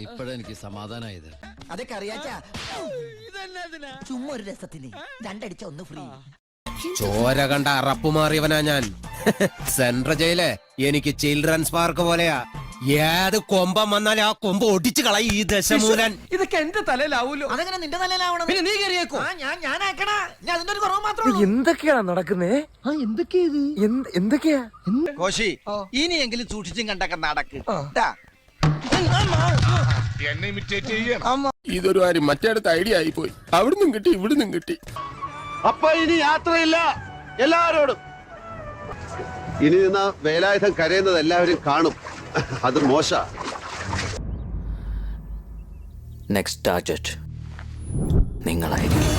ഇപ്പഴെനിക്ക് സമാധാനായത്. അതൊക്കെ അറിയാച്ചാ ചുമ്മാ ഒരു രസത്തിന് രണ്ടടിച്ച ഒന്ന് ഫ്രീ. ചോര കണ്ട അറപ്പുമാറിയവനാ ഞാൻ. സെൻട്രൽ ജയില് എനിക്ക് ചിൽഡ്രൻസ് പാർക്ക് പോലെയാ. ഏത് കൊമ്പം വന്നാലും ആ കൊമ്പ് ഒടിച്ചു കളയും ഈ ദശമൂലൻ. ഇതൊക്കെ എന്റെ തലയിലാവൂലോ. അതെങ്ങനെ നിന്റെ തലയിലാവണം? പിന്നെ നീ കയറിയേക്കോ? ഞാനാക്കണ ഞാൻ അതിന്റെ ഒരു കുറവ് മാത്രമേ. എന്തൊക്കെയാ നടക്കുന്നേ? എന്തൊക്കെയാ കോശി ഇനിയെങ്കിലും സൂക്ഷിച്ചും കണ്ടൊക്കെ നടക്ക്. ഇതൊരു കാര്യം മറ്റേടത്ത് ഐഡിയ ആയി പോയി. അവിടുന്നും കിട്ടി ഇവിടുന്നും കിട്ടി. അപ്പൊ ഇനി യാത്രയില്ല എല്ലാവരോടും. ഇനി നിന്ന വേലായുധം കരയുന്നത് എല്ലാവരും കാണും. അത് മോശ. നെക്സ്റ്റ് ടാർഗറ്റ് നിങ്ങളായിരിക്കും.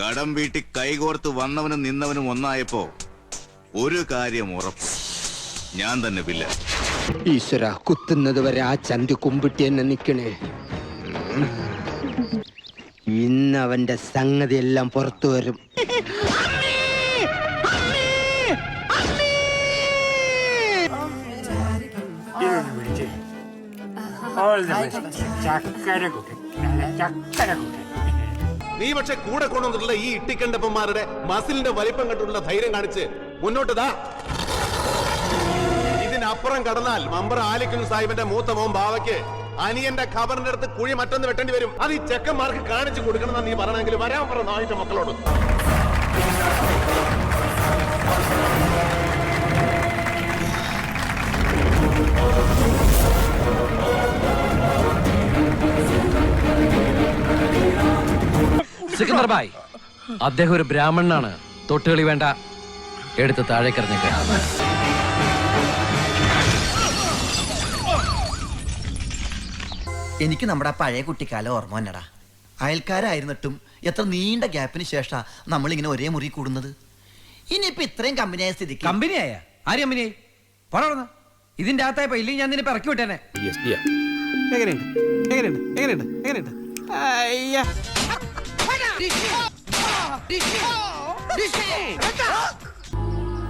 കടം വീട്ടി കൈകോർത്ത് വന്നവനും നിന്നവനും ഒന്നായപ്പോ ഒരു കാര്യം ഉറപ്പ്, ഞാൻ തന്നെ വില്ല. ഈശ്വര, കുത്തുന്നത് വരെ ആ ചന്തി കുമ്പിട്ടി എന്നെ നിക്കണേ. ഇന്ന് അവന്റെ സംഗതി എല്ലാം പുറത്തു വരും. നീ പക്ഷെ കൂടെ കൊണ്ടുവന്നിട്ടുള്ള ഈ ഇട്ടിക്കണ്ടപ്പന്മാരുടെ മസിലിന്റെ വലിപ്പം കണ്ടുള്ള ധൈര്യം കാണിച്ച് മുന്നോട്ട് താ. ഇതിനപ്പുറം കടന്നാൽ മമ്പർ ആലിക്കുൽ സാഹിബിന്റെ മൂത്ത മോൻ ബാവയ്ക്ക് അനിയന്റെ ഖബറിന്റെ അടുത്ത് കുഴി മറ്റൊന്ന് വെട്ടേണ്ടി വരും. അത് ഈ ചെക്കന്മാർക്ക് കാണിച്ചു കൊടുക്കണം നീ പറയണമെങ്കിൽ വരാൻ പറ നായിന്റെ മക്കളോട്. സിക്കന്ദർ ഭായ്, അദ്ദേഹം ഒരു ബ്രാഹ്മണനാണ്. തൊട്ടുകളി വേണ്ട, എടുത്ത് താഴേക്കറിഞ്ഞേക്ക്. എനിക്ക് നമ്മുടെ പഴയ കുട്ടിക്കാലം ഓർമ്മ വന്നടാ. അയൽക്കാരായിരുന്നിട്ടും എത്ര നീണ്ട ഗ്യാപ്പിന് ശേഷം നമ്മളിങ്ങനെ ഒരേ മുറി കൂടുന്നത്. ഇനിയിപ്പോ ഇത്രയും കമ്പനിയായ സ്ഥിതിക്ക്. കമ്പനിയായ ആര് കമ്പനിയായി? പറ. ഇതിന്റെ അകത്തായപ്പോ ഇല്ലെങ്കിൽ ഞാൻ നിന്നെ പിറക്കി വിട്ടേനെ.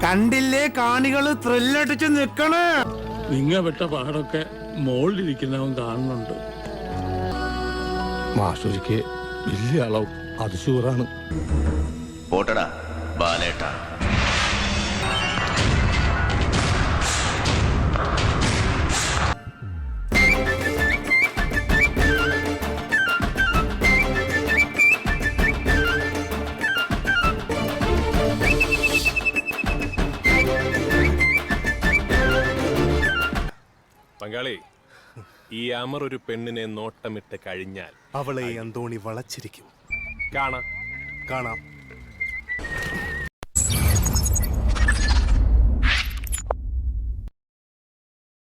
കണ്ടില്ലേ കാണികള് ത്രില്ലടിച്ച് നിക്കണേ. നിങ്ങ വിട്ട പാടൊക്കെ മോളിലിരിക്കുന്നവൻ കാണുന്നുണ്ട്. മാഷൊരിക്ക് വലിയ അളവ്, അത് ഷൂറാണ്. പോട്ടടാ ബാലേട്ടാ. പങ്കാളി, ഈ അമർ ഒരു പെണ്ണിനെ നോട്ടമിട്ട് കഴിഞ്ഞാൽ അവളെ അന്തോണി വളച്ചിരിക്കും. കാണാം.